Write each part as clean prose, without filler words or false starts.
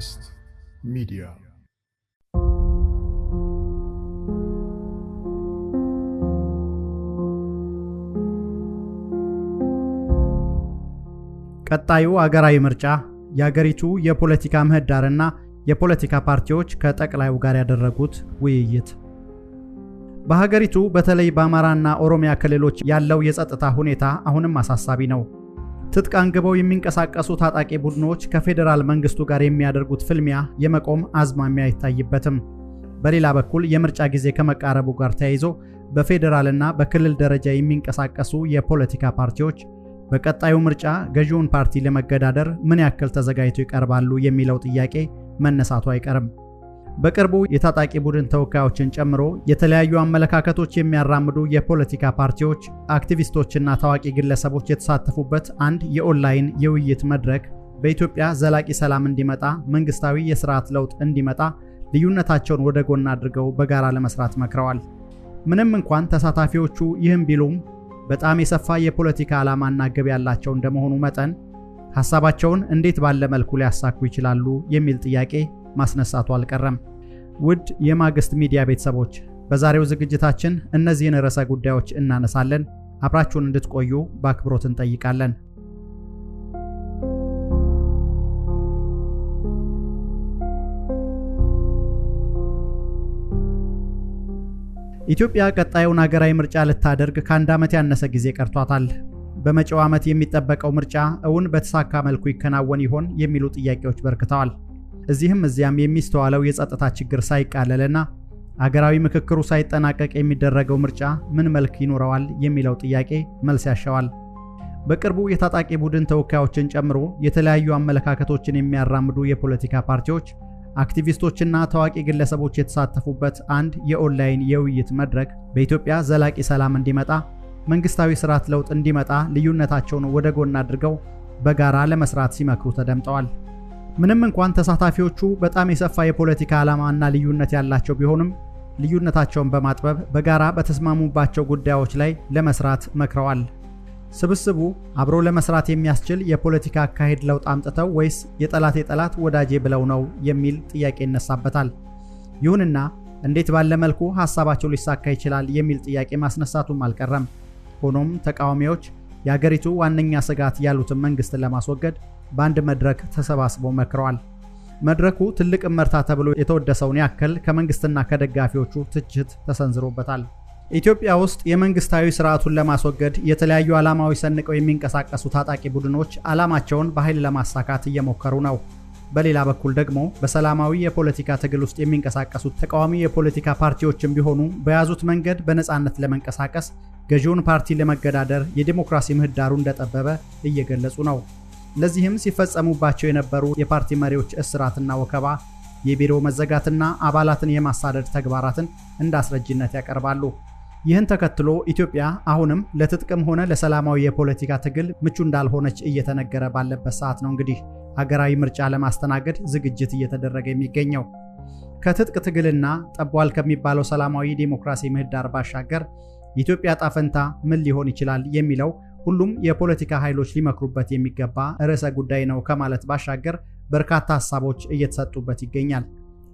ማግስት ሚዲያ ቀጣዩ አገራዊ ምርጫ የሀገሪቱ የፖለቲካ ምህዳርና የፖለቲካ ፓርቲዎች ከጠቅላዩ ጋር ያደረጉት ውይይት። በሀገሪቱ በተለይ በአማራና ኦሮሚያ ክልሎች ያለው የጸጥታ ሁኔታ አሁንም አሳሳቢ ነው። ትጥቅ አንግበው የሚንቀሳቀሱ ታጣቂ ቡድኖች ከፌደራል መንግስቱ ጋር የሚያደርጉት ፍልሚያ የመቆም አዝማሚያ አይታይበትም። በሌላ በኩል የምርጫ ጊዜ ከመቃረቡ ጋር ተያይዞ በፌደራልና በክልል ደረጃ የሚንቀሳቀሱ የፖለቲካ ፓርቲዎች በቀጣዩ ምርጫ ገዢውን ፓርቲ ለመገዳደር ምን ያክል ተዘጋጅተው ይቀርባሉ የሚለው ጥያቄ መነሳቱ አይቀርም። በቅርቡ የታጣቂ ቡድን ተወካዮችን ጨምሮ የተለያዩ አመለካከቶች የሚያራምዱ የፖለቲካ ፓርቲዎች፣ አክቲቪስቶችና ታዋቂ ግለሰቦች የተሳተፉበት አንድ የኦንላይን የውይይት መድረክ በኢትዮጵያ ዘላቂ ሰላም እንዲመጣ፣ መንግስታዊ የሥርዓት ለውጥ እንዲመጣ ልዩነታቸውን ወደ ጎን አድርገው በጋራ ለመስራት መክረዋል። ምንም እንኳን ተሳታፊዎቹ ይህም ቢሉም በጣም የሰፋ የፖለቲካ ዓላማና ግብ ያላቸው እንደመሆኑ መጠን ሐሳባቸውን እንዴት ባለ መልኩ ሊያሳኩ ይችላሉ የሚል ጥያቄ ማስነሳቱ አልቀረም። ውድ የማግስት ሚዲያ ቤተሰቦች፣ በዛሬው ዝግጅታችን እነዚህን ርዕሰ ጉዳዮች እናነሳለን። አብራችሁን እንድትቆዩ በአክብሮት እንጠይቃለን። ኢትዮጵያ ቀጣዩን ሀገራዊ ምርጫ ልታደርግ ከአንድ ዓመት ያነሰ ጊዜ ቀርቷታል። በመጪው ዓመት የሚጠበቀው ምርጫ እውን በተሳካ መልኩ ይከናወን ይሆን የሚሉ ጥያቄዎች በርክተዋል። እዚህም እዚያም የሚስተዋለው የጸጥታ ችግር ሳይቃለልና አገራዊ ምክክሩ ሳይጠናቀቅ የሚደረገው ምርጫ ምን መልክ ይኖረዋል የሚለው ጥያቄ መልስ ያሻዋል። በቅርቡ የታጣቂ ቡድን ተወካዮችን ጨምሮ የተለያዩ አመለካከቶችን የሚያራምዱ የፖለቲካ ፓርቲዎች፣ አክቲቪስቶችና ታዋቂ ግለሰቦች የተሳተፉበት አንድ የኦንላይን የውይይት መድረክ በኢትዮጵያ ዘላቂ ሰላም እንዲመጣ፣ መንግስታዊ ስርዓት ለውጥ እንዲመጣ ልዩነታቸውን ወደ ጎን አድርገው በጋራ ለመስራት ሲመክሩ ተደምጠዋል። ምንም እንኳን ተሳታፊዎቹ በጣም የሰፋ የፖለቲካ ዓላማና ልዩነት ያላቸው ቢሆንም ልዩነታቸውን በማጥበብ በጋራ በተስማሙባቸው ጉዳዮች ላይ ለመስራት መክረዋል። ስብስቡ አብሮ ለመስራት የሚያስችል የፖለቲካ አካሄድ ለውጥ አምጥተው ወይስ የጠላት ወዳጄ ብለው ነው የሚል ጥያቄ ይነሳበታል። ይሁንና እንዴት ባለ መልኩ ሐሳባቸው ሊሳካ ይችላል የሚል ጥያቄ ማስነሳቱም አልቀረም። ሆኖም ተቃዋሚዎች የሀገሪቱ ዋነኛ ስጋት ያሉትን መንግስት ለማስወገድ በአንድ መድረክ ተሰባስበው መክረዋል። መድረኩ ትልቅ እመርታ ተብሎ የተወደሰውን ያክል ከመንግስትና ከደጋፊዎቹ ትችት ተሰንዝሮበታል። ኢትዮጵያ ውስጥ የመንግስታዊ ስርዓቱን ለማስወገድ የተለያዩ ዓላማዎች ሰንቀው የሚንቀሳቀሱ ታጣቂ ቡድኖች ዓላማቸውን በኃይል ለማሳካት እየሞከሩ ነው። በሌላ በኩል ደግሞ በሰላማዊ የፖለቲካ ትግል ውስጥ የሚንቀሳቀሱት ተቃዋሚ የፖለቲካ ፓርቲዎችም ቢሆኑ በያዙት መንገድ በነጻነት ለመንቀሳቀስ ገዢውን ፓርቲ ለመገዳደር የዲሞክራሲ ምህዳሩ እንደጠበበ እየገለጹ ነው። ለዚህም ሲፈጸሙባቸው የነበሩ የፓርቲ መሪዎች እስራትና ወከባ፣ የቢሮ መዘጋትና አባላትን የማሳደድ ተግባራትን እንዳስረጅነት ያቀርባሉ። ይህን ተከትሎ ኢትዮጵያ አሁንም ለትጥቅም ሆነ ለሰላማዊ የፖለቲካ ትግል ምቹ እንዳልሆነች እየተነገረ ባለበት ሰዓት ነው እንግዲህ ሀገራዊ ምርጫ ለማስተናገድ ዝግጅት እየተደረገ የሚገኘው። ከትጥቅ ትግልና ጠቧል ከሚባለው ሰላማዊ ዲሞክራሲ ምህዳር ባሻገር የኢትዮጵያ ዕጣ ፈንታ ምን ሊሆን ይችላል የሚለው ሁሉም የፖለቲካ ኃይሎች ሊመክሩበት የሚገባ ርዕሰ ጉዳይ ነው ከማለት ባሻገር በርካታ ሐሳቦች እየተሰጡበት ይገኛል።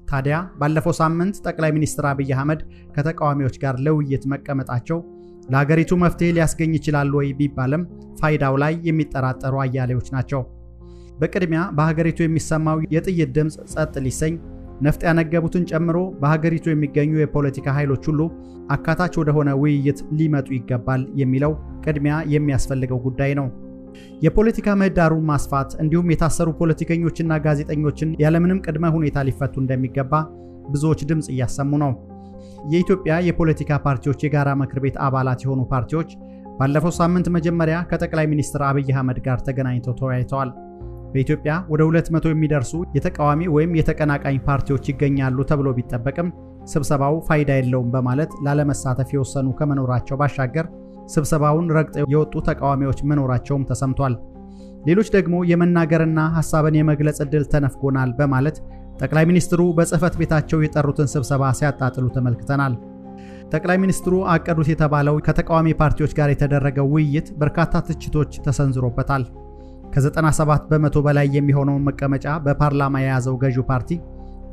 ታዲያ ባለፈው ሳምንት ጠቅላይ ሚኒስትር አብይ አህመድ ከተቃዋሚዎች ጋር ለውይይት መቀመጣቸው ለሀገሪቱ መፍትሄ ሊያስገኝ ይችላል ወይ ቢባልም ፋይዳው ላይ የሚጠራጠሩ አያሌዎች ናቸው። በቅድሚያ በሀገሪቱ የሚሰማው የጥይት ድምፅ ጸጥ ሊሰኝ፣ ነፍጥ ያነገቡትን ጨምሮ በሀገሪቱ የሚገኙ የፖለቲካ ኃይሎች ሁሉ አካታች ወደሆነ ውይይት ሊመጡ ይገባል የሚለው ቅድሚያ የሚያስፈልገው ጉዳይ ነው። የፖለቲካ ምህዳሩን ማስፋት እንዲሁም የታሰሩ ፖለቲከኞችና ጋዜጠኞችን ያለምንም ቅድመ ሁኔታ ሊፈቱ እንደሚገባ ብዙዎች ድምፅ እያሰሙ ነው። የኢትዮጵያ የፖለቲካ ፓርቲዎች የጋራ ምክር ቤት አባላት የሆኑ ፓርቲዎች ባለፈው ሳምንት መጀመሪያ ከጠቅላይ ሚኒስትር አብይ አህመድ ጋር ተገናኝተው ተወያይተዋል። በኢትዮጵያ ወደ 200 የሚደርሱ የተቃዋሚ ወይም የተቀናቃኝ ፓርቲዎች ይገኛሉ ተብሎ ቢጠበቅም ስብሰባው ፋይዳ የለውም በማለት ላለመሳተፍ የወሰኑ ከመኖራቸው ባሻገር ስብሰባውን ረግጠው የወጡ ተቃዋሚዎች መኖራቸውም ተሰምቷል። ሌሎች ደግሞ የመናገርና ሐሳብን የመግለጽ ዕድል ተነፍጎናል በማለት ጠቅላይ ሚኒስትሩ በጽህፈት ቤታቸው የጠሩትን ስብሰባ ሲያጣጥሉ ተመልክተናል። ጠቅላይ ሚኒስትሩ አቀዱት የተባለው ከተቃዋሚ ፓርቲዎች ጋር የተደረገው ውይይት በርካታ ትችቶች ተሰንዝሮበታል። ከ97 በመቶ በላይ የሚሆነውን መቀመጫ በፓርላማ የያዘው ገዢው ፓርቲ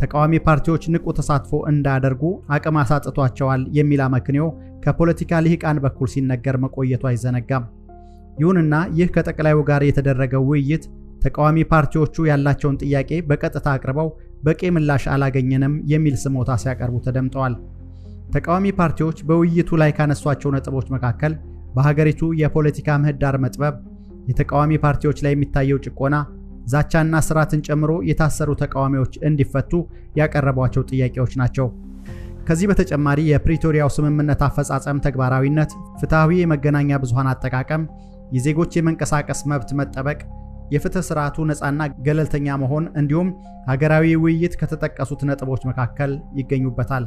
ተቃዋሚ ፓርቲዎች ንቁ ተሳትፎ እንዳያደርጉ አቅም አሳጥቷቸዋል የሚል አመክንዮ ከፖለቲካ ልሂቃን በኩል ሲነገር መቆየቱ አይዘነጋም። ይሁንና ይህ ከጠቅላዩ ጋር የተደረገው ውይይት ተቃዋሚ ፓርቲዎቹ ያላቸውን ጥያቄ በቀጥታ አቅርበው በቂ ምላሽ አላገኘንም የሚል ስሞታ ሲያቀርቡ ተደምጠዋል። ተቃዋሚ ፓርቲዎች በውይይቱ ላይ ካነሷቸው ነጥቦች መካከል በሀገሪቱ የፖለቲካ ምህዳር መጥበብ፣ የተቃዋሚ ፓርቲዎች ላይ የሚታየው ጭቆና፣ ዛቻና ስራትን ጨምሮ የታሰሩ ተቃዋሚዎች እንዲፈቱ ያቀረቧቸው ጥያቄዎች ናቸው። ከዚህ በተጨማሪ የፕሪቶሪያው ስምምነት አፈጻጸም ተግባራዊነት፣ ፍትሃዊ የመገናኛ ብዙሃን አጠቃቀም፣ የዜጎች የመንቀሳቀስ መብት መጠበቅ፣ የፍትህ ስርዓቱ ነፃና ገለልተኛ መሆን እንዲሁም ሀገራዊ ውይይት ከተጠቀሱት ነጥቦች መካከል ይገኙበታል።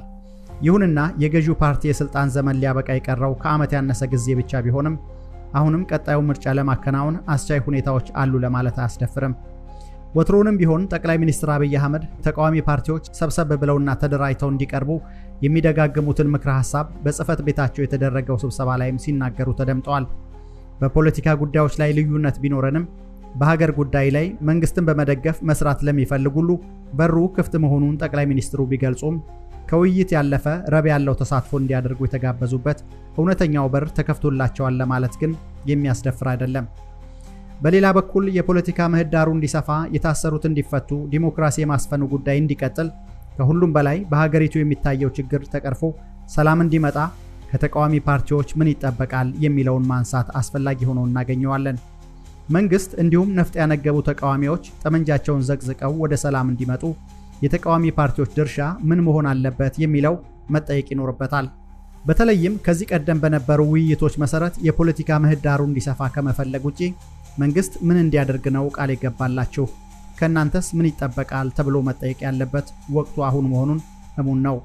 ይሁንና የገዢው ፓርቲ የስልጣን ዘመን ሊያበቃ የቀረው ከዓመት ያነሰ ጊዜ ብቻ ቢሆንም አሁንም ቀጣዩ ምርጫ ለማከናወን አስቻይ ሁኔታዎች አሉ ለማለት አያስደፍርም። ወትሮንም ቢሆን ጠቅላይ ሚኒስትር አብይ አህመድ ተቃዋሚ ፓርቲዎች ሰብሰብ ብለውና ተደራጅተው እንዲቀርቡ የሚደጋግሙትን ምክረ ሐሳብ በጽህፈት ቤታቸው የተደረገው ስብሰባ ላይም ሲናገሩ ተደምጠዋል። በፖለቲካ ጉዳዮች ላይ ልዩነት ቢኖረንም በሀገር ጉዳይ ላይ መንግስትን በመደገፍ መስራት ለሚፈልጉ ሁሉ በሩ ክፍት መሆኑን ጠቅላይ ሚኒስትሩ ቢገልጹም ከውይይት ያለፈ ረብ ያለው ተሳትፎ እንዲያደርጉ የተጋበዙበት እውነተኛው በር ተከፍቶላቸዋል ለማለት ግን የሚያስደፍር አይደለም። በሌላ በኩል የፖለቲካ ምህዳሩ እንዲሰፋ፣ የታሰሩት እንዲፈቱ፣ ዲሞክራሲ የማስፈኑ ጉዳይ እንዲቀጥል፣ ከሁሉም በላይ በሀገሪቱ የሚታየው ችግር ተቀርፎ ሰላም እንዲመጣ ከተቃዋሚ ፓርቲዎች ምን ይጠበቃል የሚለውን ማንሳት አስፈላጊ ሆኖ እናገኘዋለን። መንግስት እንዲሁም ነፍጥ ያነገቡ ተቃዋሚዎች ጠመንጃቸውን ዘቅዝቀው ወደ ሰላም እንዲመጡ የተቃዋሚ ፓርቲዎች ድርሻ ምን መሆን አለበት የሚለው መጠየቅ ይኖርበታል። በተለይም ከዚህ ቀደም በነበሩ ውይይቶች መሰረት የፖለቲካ ምህዳሩ እንዲሰፋ ከመፈለግ ውጪ መንግስት ምን እንዲያደርግ ነው ቃል የገባላችሁ? ከእናንተስ ምን ይጠበቃል ተብሎ መጠየቅ ያለበት ወቅቱ አሁን መሆኑን እሙን ነው።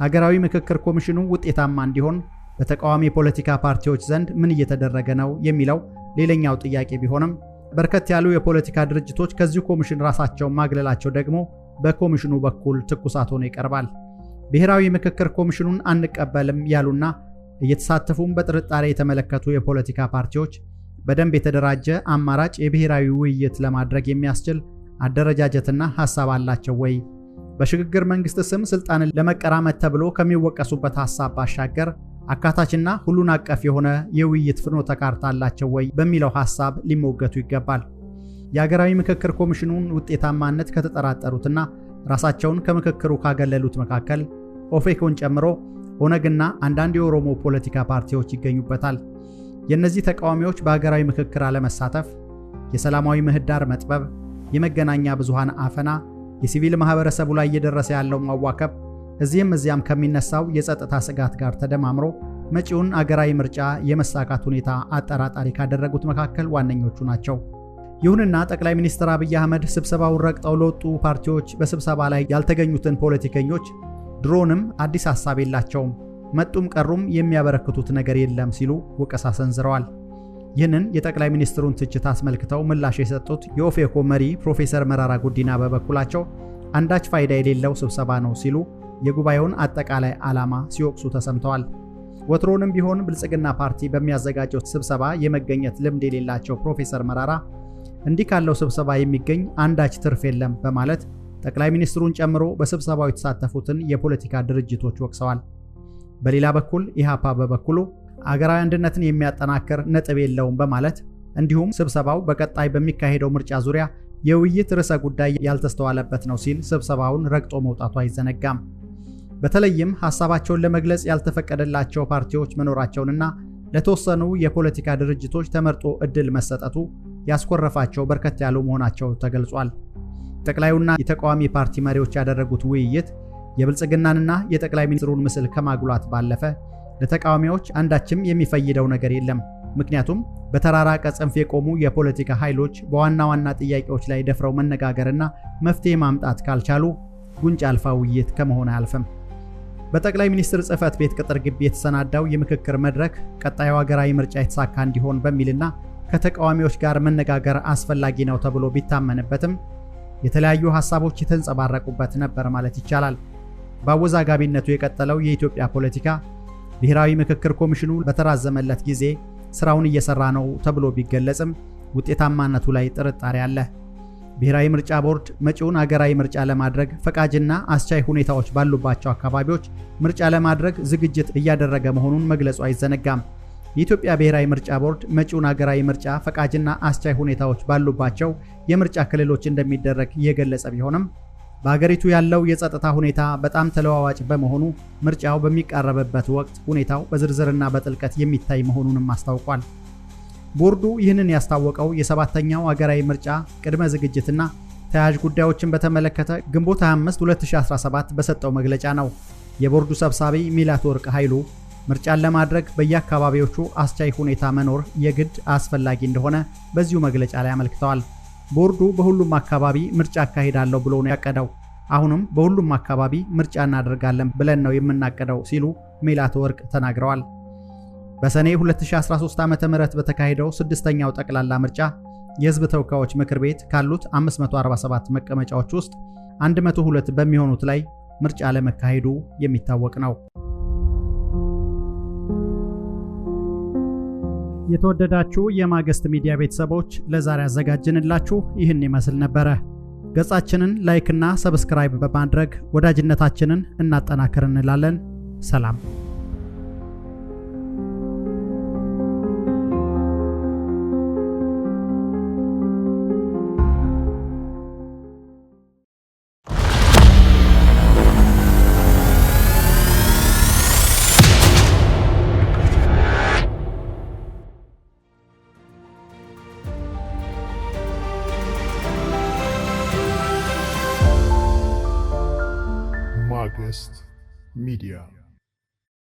ሀገራዊ ምክክር ኮሚሽኑ ውጤታማ እንዲሆን በተቃዋሚ ፖለቲካ ፓርቲዎች ዘንድ ምን እየተደረገ ነው የሚለው ሌላኛው ጥያቄ ቢሆንም በርከት ያሉ የፖለቲካ ድርጅቶች ከዚሁ ኮሚሽን ራሳቸውን ማግለላቸው ደግሞ በኮሚሽኑ በኩል ትኩሳት ሆኖ ይቀርባል። ብሔራዊ ምክክር ኮሚሽኑን አንቀበልም ያሉና እየተሳተፉም በጥርጣሬ የተመለከቱ የፖለቲካ ፓርቲዎች በደንብ የተደራጀ አማራጭ የብሔራዊ ውይይት ለማድረግ የሚያስችል አደረጃጀትና ሐሳብ አላቸው ወይ? በሽግግር መንግስት ስም ስልጣንን ለመቀራመት ተብሎ ከሚወቀሱበት ሐሳብ ባሻገር አካታችና ሁሉን አቀፍ የሆነ የውይይት ፍኖተ ካርታ አላቸው ወይ በሚለው ሐሳብ ሊሞገቱ ይገባል። የሀገራዊ ምክክር ኮሚሽኑን ውጤታማነት ከተጠራጠሩትና ራሳቸውን ከምክክሩ ካገለሉት መካከል ኦፌኮን ጨምሮ ኦነግና አንዳንድ የኦሮሞ ፖለቲካ ፓርቲዎች ይገኙበታል። የእነዚህ ተቃዋሚዎች በሀገራዊ ምክክር አለመሳተፍ፣ የሰላማዊ ምህዳር መጥበብ፣ የመገናኛ ብዙሃን አፈና፣ የሲቪል ማህበረሰቡ ላይ እየደረሰ ያለው ማዋከብ እዚህም እዚያም ከሚነሳው የጸጥታ ስጋት ጋር ተደማምሮ መጪውን አገራዊ ምርጫ የመሳካት ሁኔታ አጠራጣሪ ካደረጉት መካከል ዋነኞቹ ናቸው። ይሁንና ጠቅላይ ሚኒስትር አብይ አህመድ ስብሰባውን ረግጠው ለወጡ ፓርቲዎች በስብሰባ ላይ ያልተገኙትን ፖለቲከኞች ድሮንም አዲስ ሐሳብ የላቸውም፣ መጡም ቀሩም የሚያበረክቱት ነገር የለም ሲሉ ወቀሳ ሰንዝረዋል። ይህንን የጠቅላይ ሚኒስትሩን ትችት አስመልክተው ምላሽ የሰጡት የኦፌኮ መሪ ፕሮፌሰር መራራ ጉዲና በበኩላቸው አንዳች ፋይዳ የሌለው ስብሰባ ነው ሲሉ የጉባኤውን አጠቃላይ ዓላማ ሲወቅሱ ተሰምተዋል። ወትሮንም ቢሆን ብልጽግና ፓርቲ በሚያዘጋጀው ስብሰባ የመገኘት ልምድ የሌላቸው ፕሮፌሰር መራራ እንዲህ ካለው ስብሰባ የሚገኝ አንዳች ትርፍ የለም በማለት ጠቅላይ ሚኒስትሩን ጨምሮ በስብሰባው የተሳተፉትን የፖለቲካ ድርጅቶች ወቅሰዋል። በሌላ በኩል ኢሃፓ በበኩሉ አገራዊ አንድነትን የሚያጠናክር ነጥብ የለውም በማለት እንዲሁም ስብሰባው በቀጣይ በሚካሄደው ምርጫ ዙሪያ የውይይት ርዕሰ ጉዳይ ያልተስተዋለበት ነው ሲል ስብሰባውን ረግጦ መውጣቱ አይዘነጋም። በተለይም ሐሳባቸውን ለመግለጽ ያልተፈቀደላቸው ፓርቲዎች መኖራቸውንና ለተወሰኑ የፖለቲካ ድርጅቶች ተመርጦ እድል መሰጠቱ ያስኮረፋቸው በርከት ያሉ መሆናቸው ተገልጿል። ጠቅላዩና የተቃዋሚ ፓርቲ መሪዎች ያደረጉት ውይይት የብልጽግናንና የጠቅላይ ሚኒስትሩን ምስል ከማጉላት ባለፈ ለተቃዋሚዎች አንዳችም የሚፈይደው ነገር የለም። ምክንያቱም በተራራቀ ጽንፍ የቆሙ የፖለቲካ ኃይሎች በዋና ዋና ጥያቄዎች ላይ ደፍረው መነጋገርና መፍትሄ ማምጣት ካልቻሉ ጉንጭ አልፋ ውይይት ከመሆን አያልፍም። በጠቅላይ ሚኒስትር ጽህፈት ቤት ቅጥር ግቢ የተሰናዳው የምክክር መድረክ ቀጣዩ ሀገራዊ ምርጫ የተሳካ እንዲሆን በሚልና ከተቃዋሚዎች ጋር መነጋገር አስፈላጊ ነው ተብሎ ቢታመንበትም የተለያዩ ሐሳቦች የተንጸባረቁበት ነበር ማለት ይቻላል። በአወዛጋቢነቱ የቀጠለው የኢትዮጵያ ፖለቲካ ብሔራዊ ምክክር ኮሚሽኑ በተራዘመለት ጊዜ ስራውን እየሰራ ነው ተብሎ ቢገለጽም ውጤታማነቱ ላይ ጥርጣሬ አለ። ብሔራዊ ምርጫ ቦርድ መጪውን አገራዊ ምርጫ ለማድረግ ፈቃጅና አስቻይ ሁኔታዎች ባሉባቸው አካባቢዎች ምርጫ ለማድረግ ዝግጅት እያደረገ መሆኑን መግለጹ አይዘነጋም። የኢትዮጵያ ብሔራዊ ምርጫ ቦርድ መጪውን አገራዊ ምርጫ ፈቃጅና አስቻይ ሁኔታዎች ባሉባቸው የምርጫ ክልሎች እንደሚደረግ የገለጸ ቢሆንም በአገሪቱ ያለው የጸጥታ ሁኔታ በጣም ተለዋዋጭ በመሆኑ ምርጫው በሚቃረብበት ወቅት ሁኔታው በዝርዝርና በጥልቀት የሚታይ መሆኑንም አስታውቋል። ቦርዱ ይህንን ያስታወቀው የ7ኛው አገራዊ ምርጫ ቅድመ ዝግጅትና ተያያዥ ጉዳዮችን በተመለከተ ግንቦት 25 2017 በሰጠው መግለጫ ነው። የቦርዱ ሰብሳቢ ሚላትወርቅ ኃይሉ ምርጫን ለማድረግ በየአካባቢዎቹ አስቻይ ሁኔታ መኖር የግድ አስፈላጊ እንደሆነ በዚሁ መግለጫ ላይ አመልክተዋል። ቦርዱ በሁሉም አካባቢ ምርጫ አካሂዳለሁ ብሎ ነው ያቀደው። አሁንም በሁሉም አካባቢ ምርጫ እናደርጋለን ብለን ነው የምናቀደው ሲሉ ሚላትወርቅ ተናግረዋል። በሰኔ 2013 ዓ.ም በተካሄደው 6ኛው ጠቅላላ ምርጫ የሕዝብ ተወካዮች ምክር ቤት ካሉት 547 መቀመጫዎች ውስጥ 102 በሚሆኑት ላይ ምርጫ ለመካሄዱ የሚታወቅ ነው። የተወደዳችሁ የማግስት ሚዲያ ቤተሰቦች ለዛሬ ያዘጋጀንላችሁ ይህን ይመስል ነበረ። ገጻችንን ላይክና ሰብስክራይብ በማድረግ ወዳጅነታችንን እናጠናክር እንላለን። ሰላም። August Media.